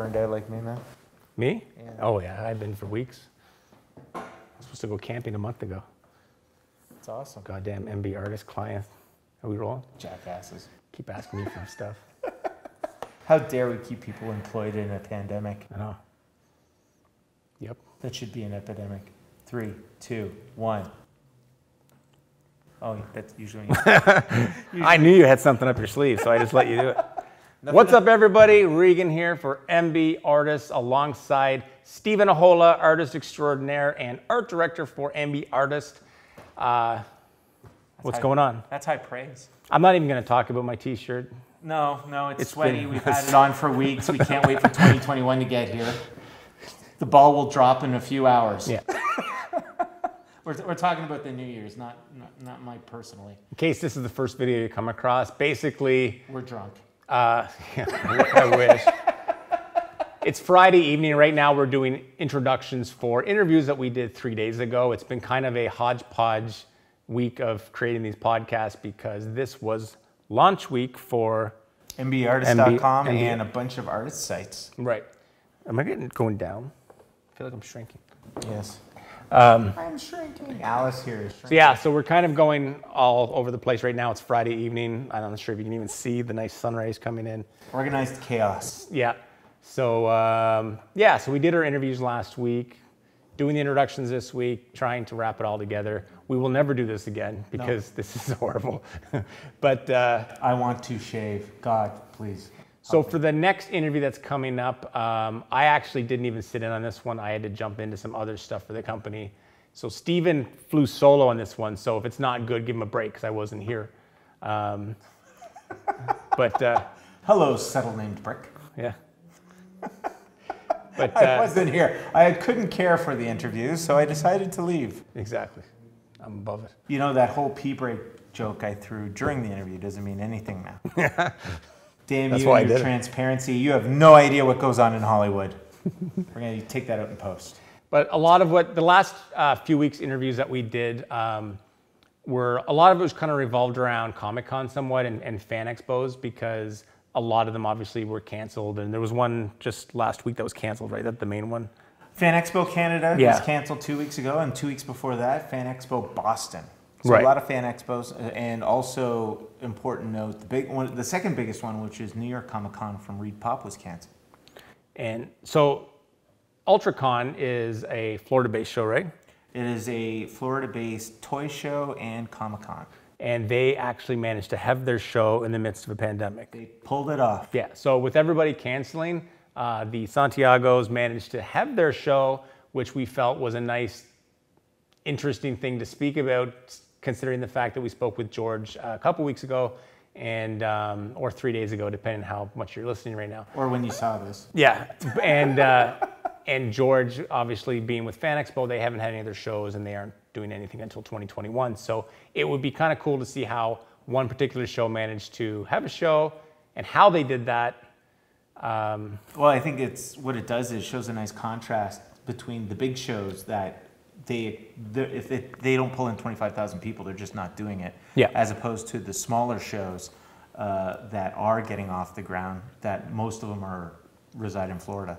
burned out like me, man? Me? Yeah. Oh, yeah. I've been for weeks. I was supposed to go camping a month ago. It's awesome. Goddamn MBartist client. Are we rolling? Jackasses. Keep asking me for stuff. How dare we keep people employed in a pandemic? I know. Yep. That should be an epidemic. 3, 2, 1. Oh, that's usually. I knew you had something up your sleeve, so I just let you do it. What's up, everybody? Regan here for MBartist, alongside Stephen Ahola, artist extraordinaire and art director for MBartist. What's going on? That's high praise. I'm not even going to talk about my t-shirt. No, it's sweaty. We've had it on for weeks. We can't wait for 2021 to get here. The ball will drop in a few hours. Yeah. We're talking about the New Year's, not my personally. In case this is the first video you come across, basically... We're drunk. Yeah, I wish. It's Friday evening. Right now we're doing introductions for interviews that we did 3 days ago. It's been kind of a hodgepodge week of creating these podcasts because this was launch week for... MBartist.com and a bunch of artist sites. Right. Am I going down? I feel like I'm shrinking. Yes. I'm shrinking. Alice here is shrinking. So yeah, so we're kind of going all over the place right now. It's Friday evening. I'm not sure if you can even see the nice sun rays coming in. Organized chaos. Yeah. So yeah, so we did our interviews last week, doing the introductions this week, trying to wrap it all together. We will never do this again because this is horrible. But I want to shave. God, please. So for the next interview that's coming up, I actually didn't even sit in on this one. I had to jump into some other stuff for the company. So Steven flew solo on this one. So if it's not good, give him a break because I wasn't here. Hello, settle named Brick. Yeah. But I wasn't here. I couldn't care for the interview, so I decided to leave. Exactly. I'm above it. You know, that whole pee break joke I threw during the interview doesn't mean anything now. Damn you and your transparency. You have no idea what goes on in Hollywood. We're going to take that out in post. But a lot of what the last few weeks interviews that we did were, a lot of it was kind of revolved around Comic-Con somewhat and fan expos because a lot of them obviously were canceled. And there was one just last week that was canceled, right? That's the main one. Fan Expo Canada was canceled 2 weeks ago, and 2 weeks before that, Fan Expo Boston. So a lot of fan expos, and also important note, the big one, the second biggest one, which is New York Comic Con from Reed Pop, was canceled. And so, ULTRACON is a Florida-based show, right? It is a Florida-based toy show and Comic-Con. And they actually managed to have their show in the midst of a pandemic. They pulled it off. Yeah. So with everybody canceling, the Santiagos managed to have their show, which we felt was a nice, interesting thing to speak about, considering the fact that we spoke with George a couple weeks ago, and or 3 days ago, depending on how much you're listening right now. Or when you saw this. Yeah, and George, obviously being with Fan Expo, they haven't had any other shows, and they aren't doing anything until 2021. So it would be kind of cool to see how one particular show managed to have a show, and how they did that. Well, I think it's what it does is shows a nice contrast between the big shows that if they don't pull in 25,000 people, they're just not doing it. Yeah. As opposed to the smaller shows that are getting off the ground, that most of them reside in Florida.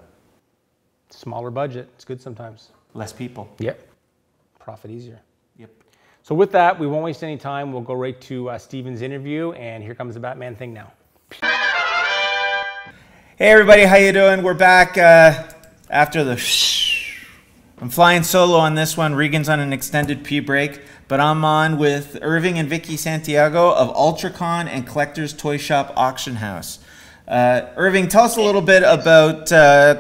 Smaller budget, it's good sometimes. Less people. Yep. Profit easier. Yep. So with that, we won't waste any time. We'll go right to Steven's interview, and here comes the Batman thing now. Hey everybody, how you doing? We're back after the I'm flying solo on this one. Regan's on an extended pee break, but I'm on with Irving and Vicky Santiago of ULTRACON and Collectors Toy Shop Auction House. Irving, tell us a little bit about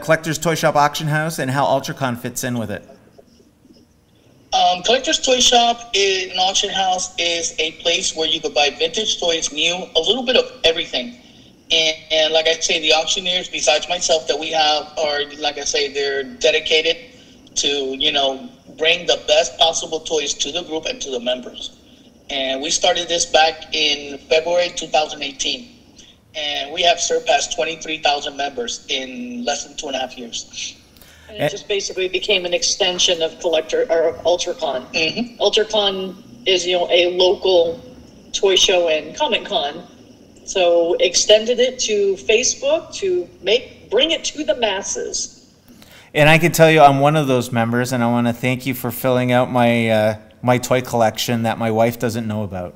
Collectors Toy Shop Auction House and how ULTRACON fits in with it. Collectors Toy Shop in an auction house is a place where you could buy vintage toys, new, a little bit of everything. And like I say, the auctioneers, besides myself that we have, are, like I say, they're dedicated to, you know, bring the best possible toys to the group and to the members. And we started this back in February 2018. And we have surpassed 23,000 members in less than 2.5 years. And it just basically became an extension of ULTRACON. Mm-hmm. ULTRACON is, you know, a local toy show and Comic-Con. So extended it to Facebook to make bring it to the masses. And I can tell you I'm one of those members, and I want to thank you for filling out my my toy collection that my wife doesn't know about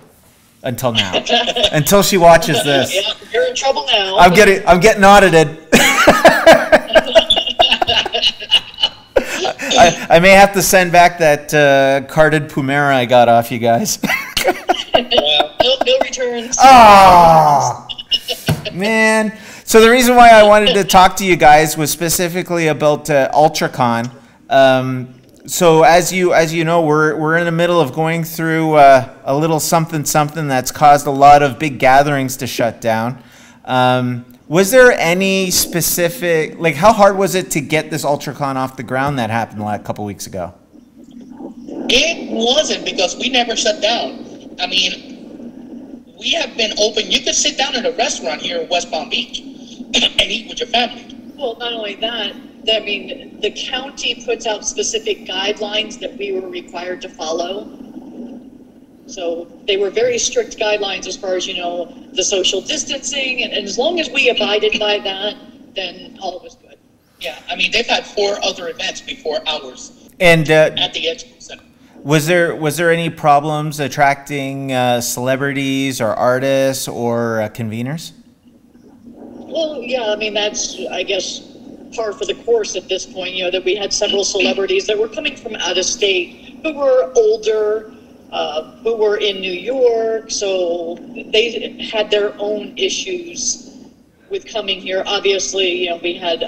until now. Until she watches this. Yeah, you're in trouble now. I'm getting audited. I may have to send back that carded Pumera I got off you guys. No returns. Oh, man. So the reason why I wanted to talk to you guys was specifically about ULTRACON. So as you know, we're in the middle of going through a little something that's caused a lot of big gatherings to shut down. Was there any specific, like, how hard was it to get this ULTRACON off the ground that happened a couple weeks ago? It wasn't, because we never shut down. I mean, we have been open. You could sit down at a restaurant here in West Palm Beach and eat with your family. Well, not only that, I mean, the county puts out specific guidelines that we were required to follow. So they were very strict guidelines as far as, you know, the social distancing, and as long as we abided by that, then all was good. Yeah, I mean, they've had 4 other events before ours And at the Expo Center. was there any problems attracting celebrities or artists or conveners? Well, yeah, I mean, that's, I guess, par for the course at this point, you know, that we had several celebrities that were coming from out of state who were older, who were in New York, so they had their own issues with coming here. Obviously, you know, we had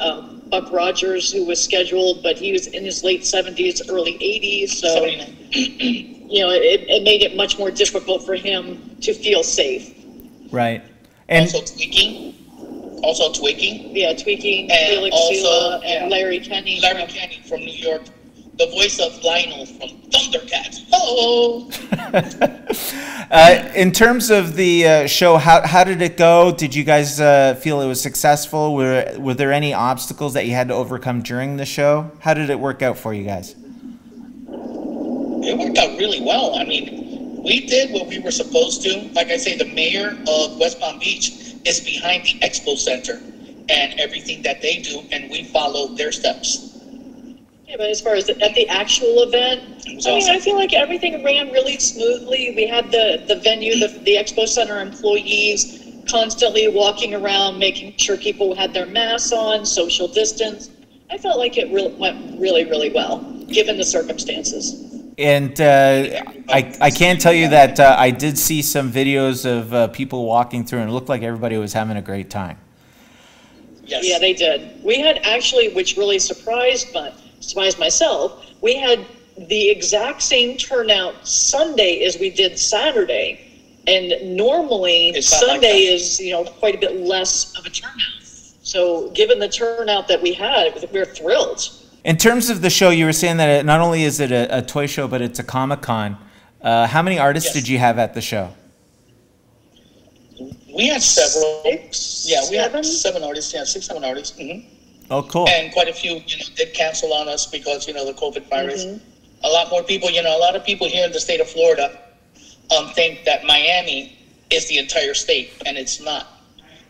Buck Rogers, who was scheduled, but he was in his late 70s, early 80s, so, you know, it made it much more difficult for him to feel safe. Right. And Also tweaking. Yeah, tweaking, And Felix also, Sula, yeah, and Larry Kenny. Larry Kenny from New York, the voice of Lionel from Thundercats. Hello. In terms of the show, how did it go? Did you guys feel it was successful? Were there any obstacles that you had to overcome during the show? How did it work out for you guys? It worked out really well. I mean, we did what we were supposed to. Like I say, the mayor of West Palm Beach is behind the Expo Center and everything that they do, and we follow their steps. Yeah, but as far as at the actual event, I feel like everything ran really smoothly. We had the venue, the Expo Center employees constantly walking around, making sure people had their masks on, social distance. I felt like it went really, really well, given the circumstances. And I can tell you that I did see some videos of people walking through, and it looked like everybody was having a great time. Yes. Yeah, they did. We had actually, which really surprised myself, we had the exact same turnout Sunday as we did Saturday. And normally Sunday is, you know, quite a bit less of a turnout. So given the turnout that we had, we're thrilled. In terms of the show, you were saying that not only is it a toy show, but it's a Comic-Con. How many artists did you have at the show? We had several. We had 7? 7 artists. Yeah, 6, 7 artists. Mm-hmm. Oh, cool. And quite a few, you know, did cancel on us because, you know, the COVID virus. A lot more people, you know, a lot of people here in the state of Florida think that Miami is the entire state, and it's not.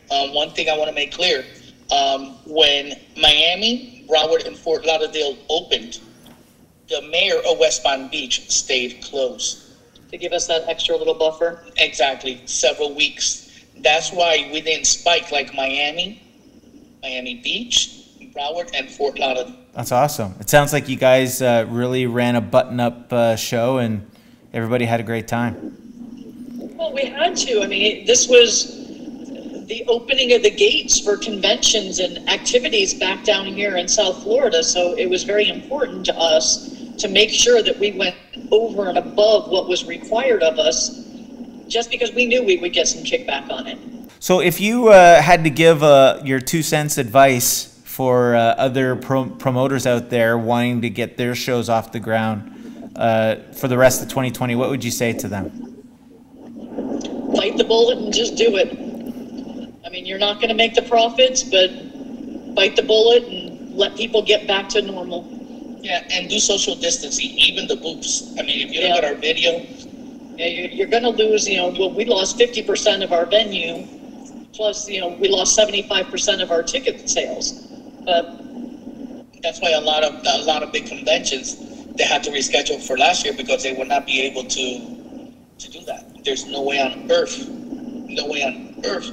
One thing I want to make clear, when Miami, Broward, and Fort Lauderdale opened, the mayor of West Palm Beach stayed closed. To give us that extra little buffer. Exactly, several weeks. That's why we didn't spike like Miami Beach, Broward, and Fort Lauderdale. That's awesome. It sounds like you guys really ran a button-up show, and everybody had a great time. Well, we had to. I mean, this was the opening of the gates for conventions and activities back down here in South Florida, so it was very important to us to make sure that we went over and above what was required of us, just because we knew we would get some kickback on it. So if you had to give your 2 cents advice for other promoters out there wanting to get their shows off the ground for the rest of 2020, what would you say to them? Bite the bullet and just do it. I mean, you're not going to make the profits, but bite the bullet and let people get back to normal. Yeah, and do social distancing, even the booths. I mean, if you look at our video, you're going to lose, you know, well, we lost 50% of our venue Plus, you know, we lost 75% of our ticket sales. But that's why a lot of big conventions, they had to reschedule for last year because they would not be able to do that. There's no way on earth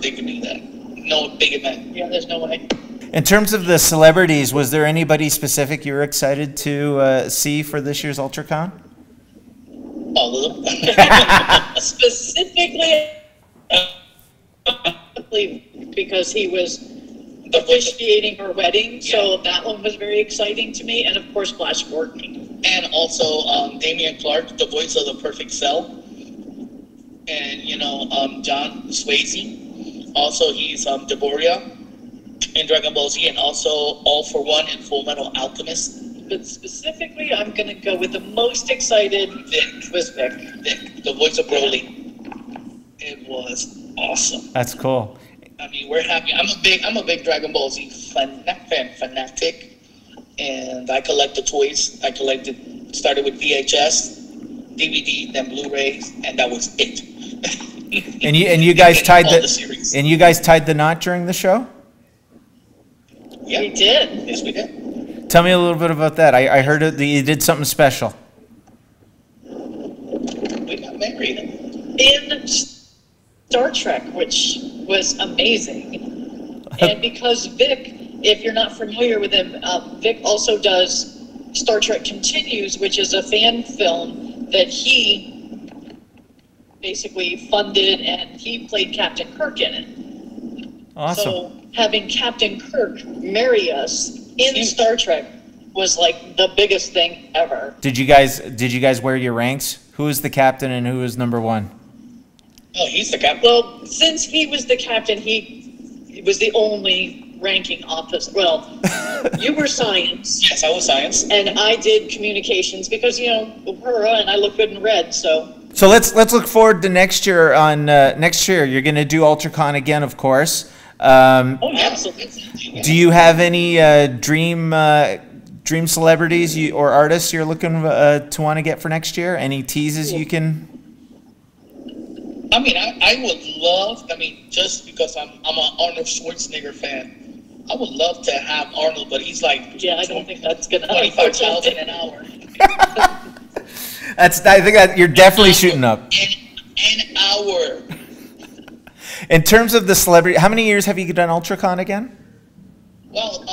they could do that. No big event. yeah, there's no way. In terms of the celebrities, was there anybody specific you were excited to see for this year's ULTRACON? All of them. Specifically, because he was officiating her wedding, so that one was very exciting to me, and of course Flash Gordon. And also Damian Clark, the voice of the Perfect Cell. And, you know, John Swayze. Also, he's Deborah in Dragon Ball Z, and also All for One and Full Metal Alchemist. But specifically, I'm going to go with the most excited Vic. was Vic. Vic, the voice of Broly. It was awesome. That's cool. I mean, we're happy. I'm a big Dragon Ball Z fanatic, and I collect the toys. Started with VHS, DVD, then Blu-rays, and that was it. And you guys tied series. And you guys tied the knot during the show? Yeah, We did. Yes, we did. Tell me a little bit about that. I heard that you did something special. We got married. In Star Trek, which was amazing. And because Vic, if you're not familiar with him, Vic also does Star Trek Continues, which is a fan film that he basically funded, and he played Captain Kirk in it. Awesome. So having Captain Kirk marry us in Star Trek was like the biggest thing ever. Did you guys wear your ranks? Who was the captain and who was number one? Oh, he's the captain. Well, since he was the captain, he was the only ranking officer. Well, you were science. Yes, I was science. And I did communications because, you know, and I look good in red, so. So let's look forward to next year. Next year, you're going to do ULTRACON again, of course. Oh, absolutely. Do you have any dream celebrities or artists you're looking to want to get for next year? Any teases you can? I mean, I would love. I mean, just because I'm an Arnold Schwarzenegger fan, I would love to have Arnold, but he's like, Yeah, I don't think that's gonna 25,000 an hour. I think that you're definitely shooting up. An hour. In terms of the celebrity, how many years have you done ULTRACON again? Well,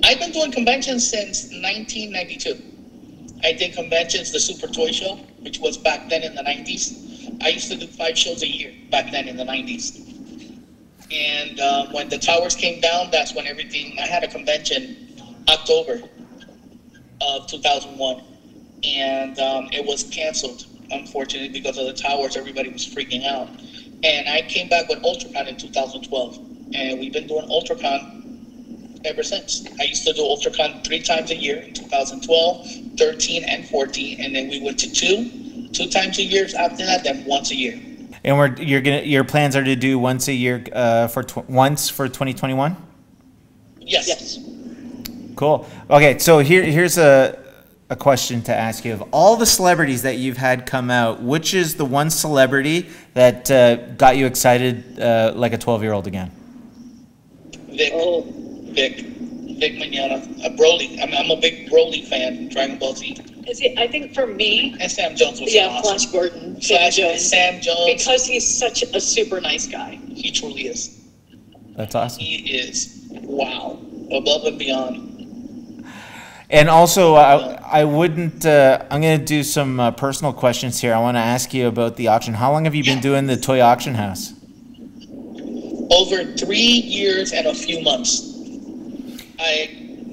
I've been doing conventions since 1992. I did conventions, the Super Toy Show, which was back then in the 90s. I used to do 5 shows a year back then in the 90s. And when the towers came down, that's when everything, I had a convention October of 2001. And it was canceled, unfortunately, because of the towers. Everybody was freaking out. And I came back with ULTRACON in 2012. And we've been doing ULTRACON ever since. I used to do ULTRACON 3 times a year in 2012, 13, and 14. And then we went to 2 times a year after that, then once a year. And your plans are to do once a year for 2021? Yes. Yes. Cool. Okay, so here's a question to ask you. Of all the celebrities that you've had come out, which is the one celebrity that got you excited like a 12-year-old again? Vic Mignogna, Broly. I'm a big Broly fan, Dragon Ball Z. I think for me, And Sam Jones was awesome. Flash Gordon, Sam Jones. because he's such a super nice guy. He truly is. That's awesome. He is, wow, above and beyond. And also, I wouldn't. I'm going to do some personal questions here. I want to ask you about the auction. How long have you been doing the toy auction house? Over 3 years and a few months.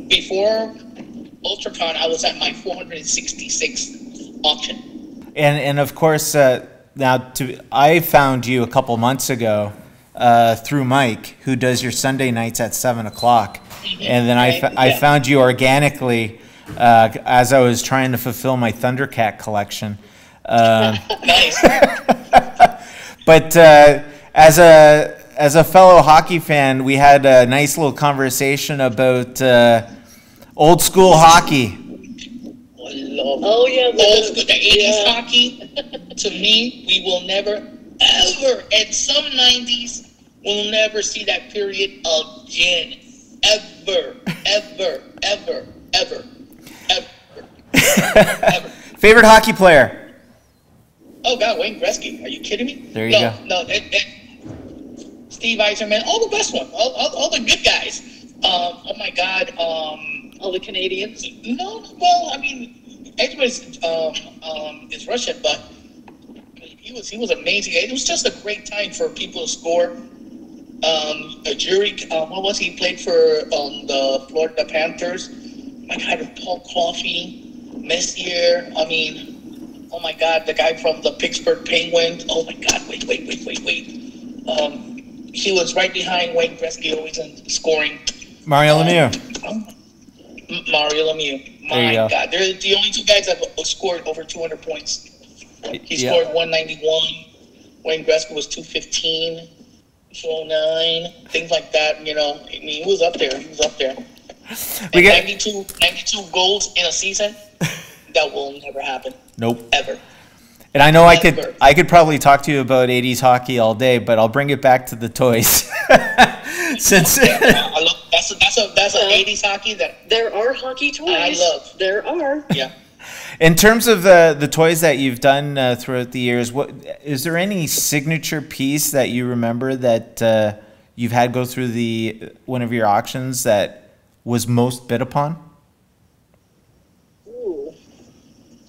Before ULTRACON, I was at my 466th auction. And of course, I found you a couple months ago through Mike, who does your Sunday nights at 7 o'clock. And then I found you organically as I was trying to fulfill my Thundercat collection. Nice. But as a fellow hockey fan, we had a nice little conversation about old school hockey. Oh yeah, Old school, the 80s hockey. To me, we will never, ever, and some 90s, We'll never see that period again. Ever, ever, ever, ever, ever, ever. Favorite hockey player? Oh, God, Wayne Gretzky. Are you kidding me? There you go. No, Steve Eiserman, all the best ones, all the good guys. Oh, my God. All the Canadians? No, well, I mean, Edwards is Russian, but he was amazing. It was just a great time for people to score. A jury, what was he? Played for the Florida Panthers. My God, Paul Coffey, Messier. I mean, oh my God, the guy from the Pittsburgh Penguins. Oh my God, wait. He was right behind Wayne Gretzky, always in scoring. Mario Lemieux. Mario Lemieux. My God, they're the only two guys that have scored over 200 points. He scored 191. Wayne Gretzky was 215, 209, things like that. You know, I mean, he was up there. We get 92 goals in a season. That will never happen. Nope. Ever. And I know I could probably talk to you about 80s hockey all day, but I'll bring it back to the toys. Since I love, that's an 80s hockey that there are hockey toys. I love. There are. Yeah. In terms of the toys that you've done throughout the years, what is there any signature piece that you remember that you've had go through one of your auctions that was most bid upon? Ooh,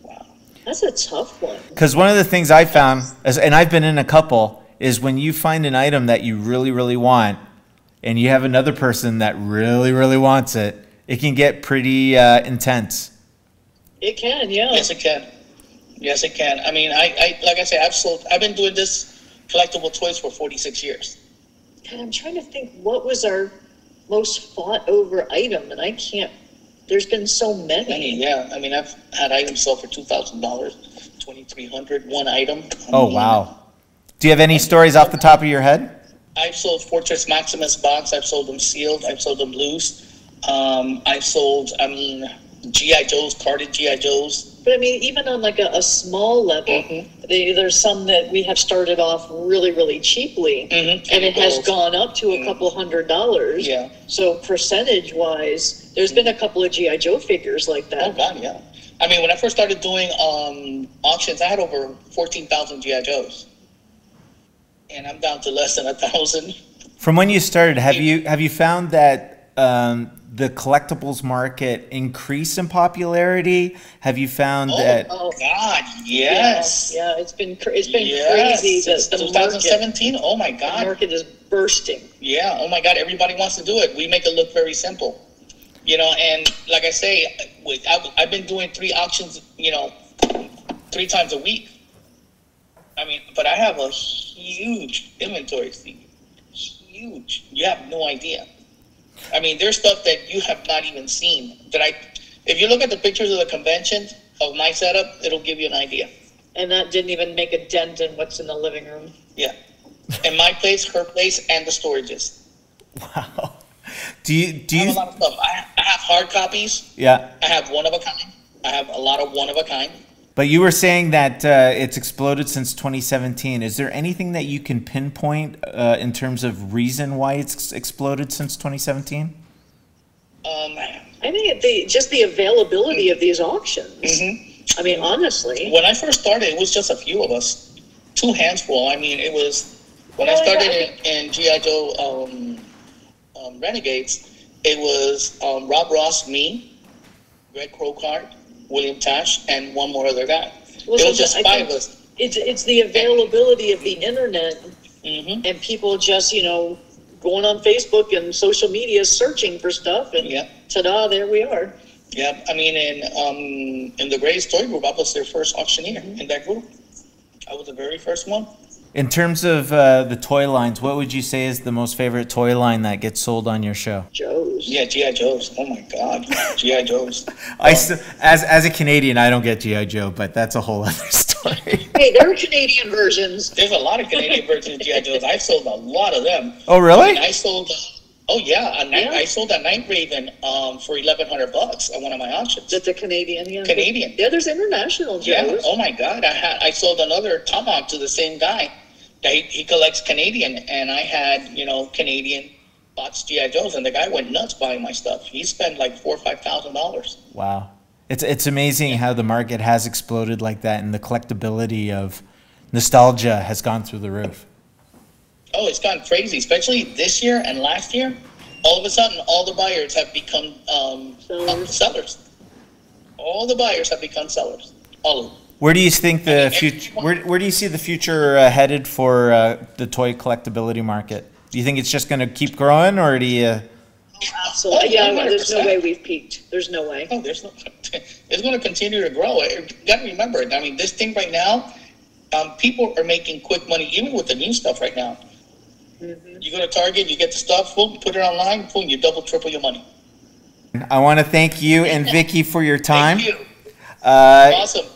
wow, that's a tough one. Because one of the things I found, and I've been in a couple, is when you find an item that you really, really want, and you have another person that really, really wants it, it can get pretty intense. It can, yeah. Yes, it can. Yes, it can. I mean, I like I said, I've been doing this collectible toys for 46 years. God, I'm trying to think what was our most fought over item, and I can't. There's been so many. Yeah, I mean, I've had items sold for $2,000, $2,300, one item. Wow. Do you have any stories off the top of your head? I've sold Fortress Maximus box. I've sold them sealed. I've sold them loose. I've sold, G.I. Joes, carded G.I. Joes. But I mean, even on like a small level, there's some that we have started off really, really cheaply, and it has gone up to a couple $100. Yeah. So percentage-wise, there's been a couple of G.I. Joe figures like that. Oh, God, yeah. I mean, when I first started doing auctions, I had over 14,000 G.I. Joes. And I'm down to less than 1,000. From when you started, have you found that the collectibles market increase in popularity? Have you found that? Oh God, yes. Yeah, it's been crazy. Since 2017. Oh my God, the market is bursting. Yeah. Oh my God, everybody wants to do it. We make it look very simple, you know. And like I say, I've been doing 3 auctions, 3 times a week. I mean, but I have a huge inventory, Steve. Huge. You have no idea. I mean, there's stuff that you have not even seen. If you look at the pictures of the convention of my setup, it'll give you an idea. And that didn't even make a dent in what's in the living room. Yeah. In my place, her place, and the storages. Wow. Do you I have a lot of stuff. I have hard copies. Yeah. I have one of a kind. I have a lot of one of a kind. But you were saying that it's exploded since 2017. Is there anything that you can pinpoint in terms of reason why it's exploded since 2017? I think just the availability of these auctions. I mean, honestly. When I first started, it was just a few of us. 2 handful. I mean, it was... When I started in G.I. Joe Renegades, it was Rob Ross, me, Greg Crocart, William Tash, and one more other guy. It was just 5 of us. It's the availability of the internet and people just, going on Facebook and social media searching for stuff, and ta-da, there we are. Yeah, I mean, in the Gray's Toy Group, I was their first auctioneer in that group. I was the very first one. In terms of the toy lines, what would you say is the most favorite toy line that gets sold on your show? Joe's. Yeah, G.I. Joe's. Oh my God, G.I. Joe's. As a Canadian, I don't get G.I. Joe, but that's a whole other story. Hey, there are Canadian versions. There's a lot of Canadian versions of G.I. Joe's. I've sold a lot of them. Oh, really? I mean, I sold. I sold a Night Raven for $1,100 at one of my auctions. That's a Canadian, yeah. Canadian. Yeah, there's international Joe's. Yeah. Oh my God, I sold another Tomahawk to the same guy he collects Canadian, and I had, Canadian bots GI Joes, and the guy went nuts buying my stuff. He spent like $4,000 or $5,000. Wow. It's amazing how the market has exploded like that, and the collectability of nostalgia has gone through the roof. Oh, it's gone crazy, especially this year and last year. All of a sudden, all the buyers have become sellers. All the buyers have become sellers. All of them. Where do you think the future? Where do you see the future headed for the toy collectability market? Do you think it's just going to keep growing, or do you? Absolutely. Yeah, there's no way we've peaked. There's no way. Oh, there's no. It's going to continue to grow. You got to remember it. I mean, this thing right now, people are making quick money, even with the new stuff right now. Mm-hmm. You go to Target, you get the stuff, boom, put it online, boom, you double, triple your money. I want to thank you and Vicky for your time. Thank you. Awesome.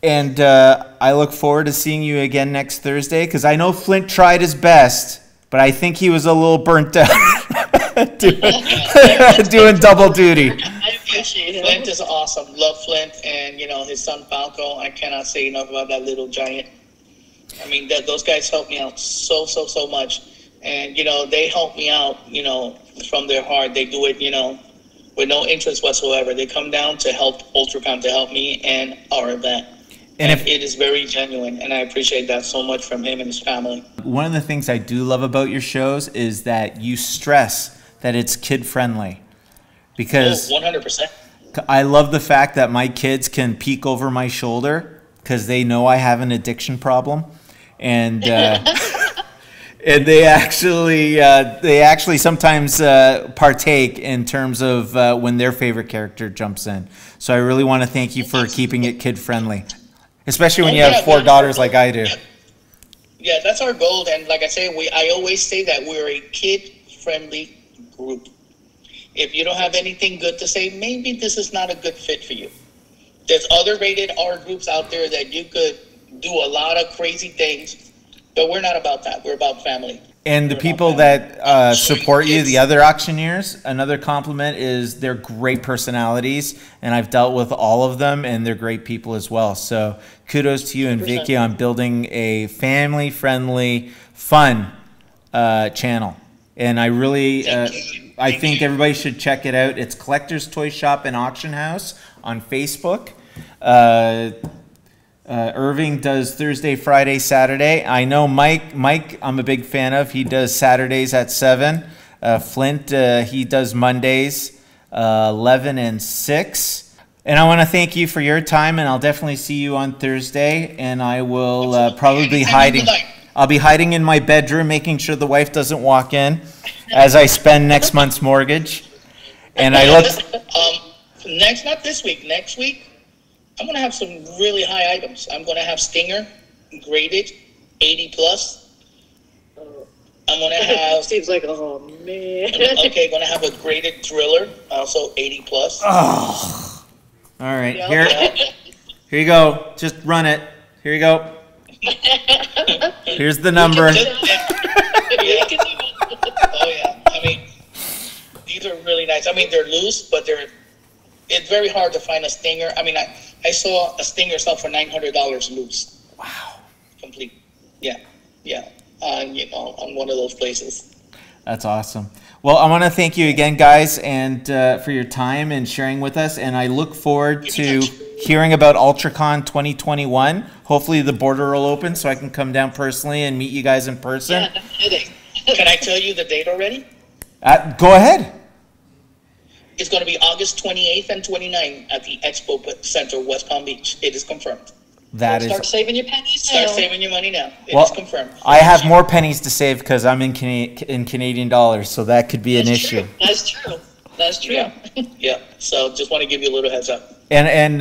And I look forward to seeing you again next Thursday, because I know Flint tried his best, but I think he was a little burnt out doing double duty. I appreciate it. Flint is awesome. Love Flint, and his son Falco. I cannot say enough about that little giant. I mean, those guys helped me out so much. And, they help me out, from their heart. They do it, with no interest whatsoever. They come down to help ULTRACON, to help me and our event. And it is very genuine, and I appreciate that so much from him and his family. One of the things I do love about your shows is that you stress that it's kid-friendly. Because 100%. I love the fact that my kids can peek over my shoulder because they know I have an addiction problem. And... And they actually sometimes partake in terms of when their favorite character jumps in. So I really want to thank you for keeping it kid friendly, especially when you have 4 daughters like I do. Yeah, that's our goal. And like I say, I always say that we're a kid friendly group. If you don't have anything good to say, maybe this is not a good fit for you. There's other rated R groups out there that you could do a lot of crazy things. But we're not about that. We're about family. And the people that support you, the other auctioneers, another compliment is they're great personalities. And I've dealt with all of them, and they're great people as well. So kudos to you and Vicky on building a family-friendly, fun channel. And I really, I think everybody should check it out. It's Collector's Toy Shop and Auction House on Facebook. Irving does Thursday, Friday, Saturday. I know Mike I'm a big fan of. He does Saturdays at 7. Flint, he does Mondays, 11 and 6. And I want to thank you for your time, and I'll definitely see you on Thursday. And I will probably be hiding. I'll be hiding in my bedroom, making sure the wife doesn't walk in as I spend next month's mortgage. And I look... not this week. Next week, I'm going to have some really high items. I'm going to have Stinger, graded, 80 plus. I'm going to have... Steve's like, oh, man. Okay, going to have a graded Driller, also 80 plus. Oh. All right, here you go. Just run it. Here you go. Here's the number. Oh, yeah. I mean, these are really nice. I mean, they're loose, but it's very hard to find a Stinger. I mean, I saw a Stinger sell for $900 loose. Wow. Complete. Yeah. On one of those places. That's awesome. Well, I want to thank you again, guys, and for your time and sharing with us. And I look forward to hearing about ULTRACON 2021. Hopefully the border will open so I can come down personally and meet you guys in person. Yeah, no kidding. Can I tell you the date already? Go ahead. It's going to be August 28th and 29th at the Expo Center, West Palm Beach. It is confirmed. Start saving your pennies now. Start saving your money now. It is confirmed. I have more pennies to save because I'm in Canadian dollars, so that could be an issue. That's true. That's true. Yeah. So just want to give you a little heads up. And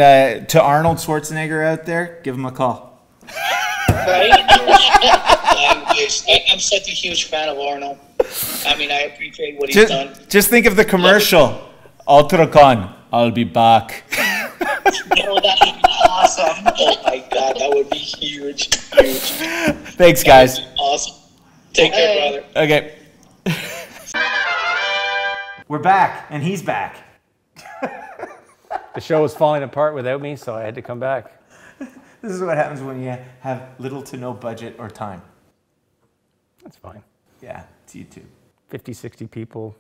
to Arnold Schwarzenegger out there, give him a call. Right? I'm such a huge fan of Arnold. I mean, I appreciate what he's done. Just think of the commercial. ULTRACON, I'll be back. Oh, that would be awesome. Oh my God, that would be huge. Thanks, guys. Awesome. Take care, brother. Okay. We're back, and he's back. The show was falling apart without me, so I had to come back. This is what happens when you have little to no budget or time. That's fine. Yeah, it's YouTube. 50, 60 people.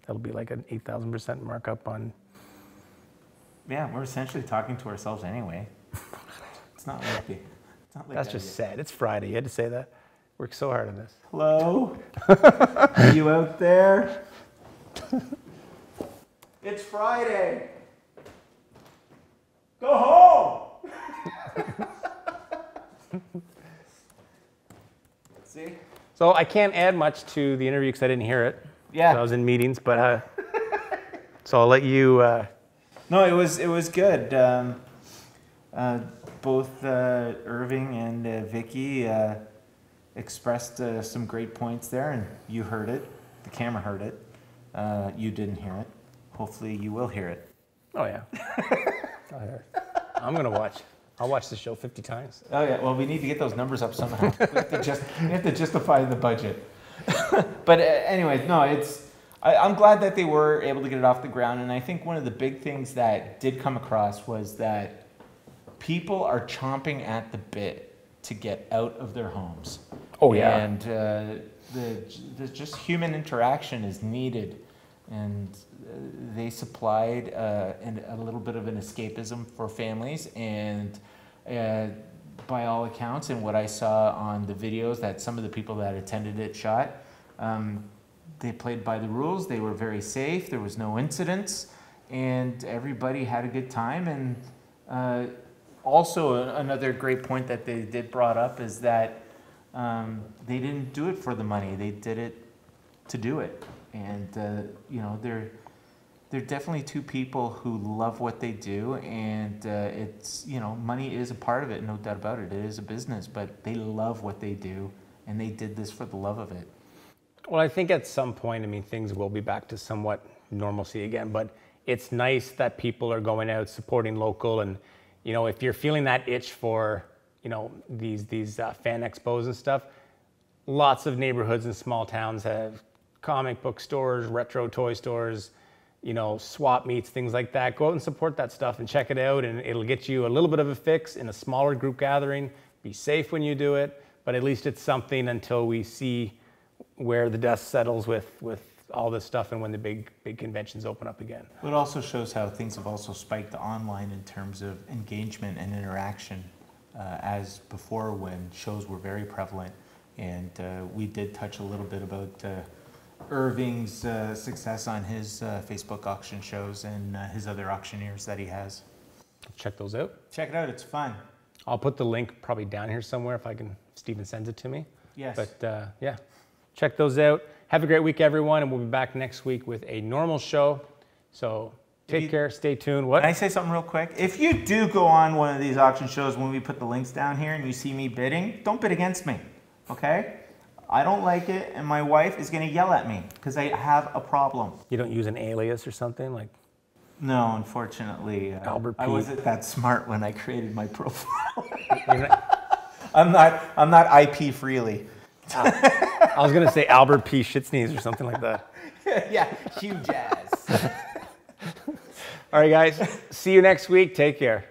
That'll be like an 8,000% markup on. Yeah, we're essentially talking to ourselves anyway. It's not like the. It's not like That's just sad. It's Friday. You had to say that. Worked so hard on this. Hello? Are you out there? It's Friday. Go home. See? So I can't add much to the interview because I didn't hear it. Yeah. So I was in meetings, but so I'll let you. No, it was good. Both Irving and Vicky expressed some great points there, and you heard it. The camera heard it. You didn't hear it. Hopefully, you will hear it. Oh yeah. I'll hear it. I'm gonna watch. I'll watch the show 50 times. Oh yeah. Well, we need to get those numbers up somehow. we have to justify the budget. But anyway, no, I'm glad that they were able to get it off the ground, and I think one of the big things that did come across was that people are chomping at the bit to get out of their homes. Oh yeah. And the just human interaction is needed, and they supplied a little bit of an escapism for families, and by all accounts and what I saw on the videos that some of the people that attended it shot, they played by the rules. They were very safe. There was no incidents, and everybody had a good time. And also another great point that they did brought up is that they didn't do it for the money. They did it to do it. And you know, they're definitely two people who love what they do, and it's, you know, money is a part of it, no doubt about it. It is a business, but they love what they do, and they did this for the love of it. Well, I think at some point, I mean, things will be back to somewhat normalcy again, but it's nice that people are going out supporting local. And, you know, if you're feeling that itch for, you know, these fan expos and stuff, lots of neighborhoods and small towns have comic book stores, retro toy stores, you know, swap meets, things like that. Go out and support that stuff and check it out, and it'll get you a little bit of a fix in a smaller group gathering. Be safe when you do it, but at least it's something until we see where the dust settles with all this stuff and when the big conventions open up again. It also shows how things have also spiked online in terms of engagement and interaction, as before when shows were very prevalent. And we did touch a little bit about Irving's success on his Facebook auction shows and his other auctioneers that he has. Check those out. Check it out, it's fun. I'll put the link probably down here somewhere if Steven sends it to me. Yes. But yeah, check those out. Have a great week, everyone, and we'll be back next week with a normal show. So take care, stay tuned. What? Can I say something real quick? If you do go on one of these auction shows when we put the links down here and you see me bidding, don't bid against me, okay? I don't like it, and my wife is going to yell at me because I have a problem. You don't use an alias or something like? No, unfortunately. Albert P. I wasn't that smart when I created my profile. I'm not IP freely. I was going to say Albert P. Shitsneeze or something like that. Yeah, Hugh Jazz. All right, guys. See you next week. Take care.